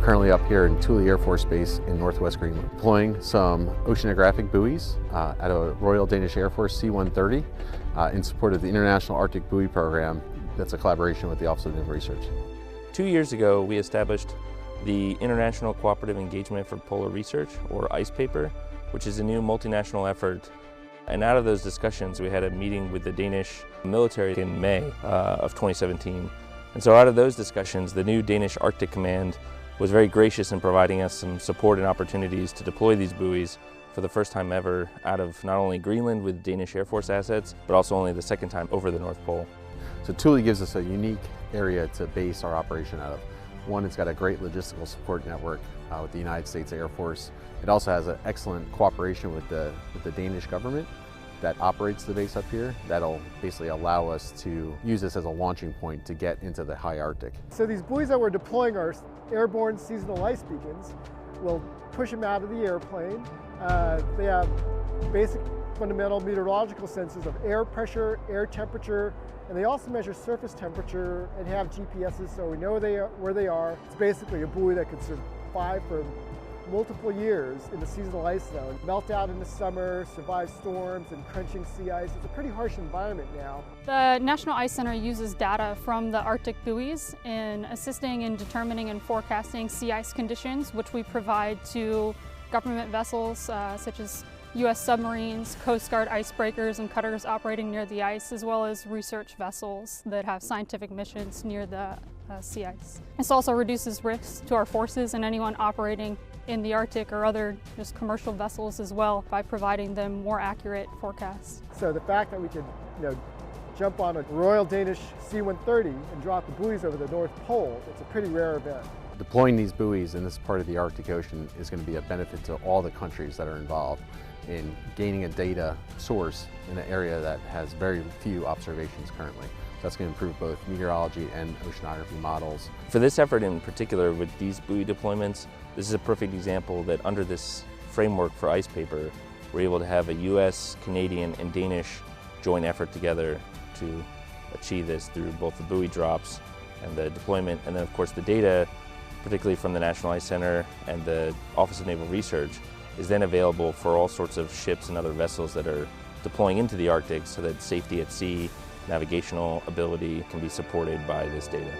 currently up here in Thule Air Force Base in northwest Greenland, deploying some oceanographic buoys at a Royal Danish Air Force C-130 in support of the International Arctic Buoy Program. That's a collaboration with the Office of Naval Research. 2 years ago, we established the International Cooperative Engagement for Polar Research, or ICEPAPER, which is a new multinational effort. And out of those discussions, we had a meeting with the Danish military in May of 2017. And so out of those discussions, the new Danish Arctic Command was very gracious in providing us some support and opportunities to deploy these buoys for the first time ever out of not only Greenland with Danish Air Force assets, but also only the second time over the North Pole. So Thule gives us a unique area to base our operation out of. One, it's got a great logistical support network with the United States Air Force. It also has an excellent cooperation with the Danish government that operates the base up here. That'll basically allow us to use this as a launching point to get into the high Arctic. So these buoys that we're deploying are airborne seasonal ice beacons. We'll push them out of the airplane. They have basic fundamental meteorological sensors of air pressure, air temperature, and they also measure surface temperature and have GPSs so we know where they are. It's basically a buoy that could survive for multiple years in the seasonal ice zone. Melt out in the summer, survive storms and crunching sea ice. It's a pretty harsh environment now. The National Ice Center uses data from the Arctic buoys in assisting in determining and forecasting sea ice conditions, which we provide to government vessels such as U.S. submarines, Coast Guard icebreakers and cutters operating near the ice, as well as research vessels that have scientific missions near the sea ice. This also reduces risks to our forces and anyone operating in the Arctic or other just commercial vessels as well by providing them more accurate forecasts. So the fact that we could jump on a Royal Danish C-130 and drop the buoys over the North Pole, it's a pretty rare event. Deploying these buoys in this part of the Arctic Ocean is going to be a benefit to all the countries that are involved in gaining a data source in an area that has very few observations currently. So that's going to improve both meteorology and oceanography models. For this effort in particular with these buoy deployments, this is a perfect example that under this framework for ICEPAPER, we're able to have a US, Canadian, and Danish joint effort together to achieve this through both the buoy drops and the deployment, and then of course the data, particularly from the National Ice Center and the Office of Naval Research, is then available for all sorts of ships and other vessels that are deploying into the Arctic so that safety at sea, navigational ability can be supported by this data.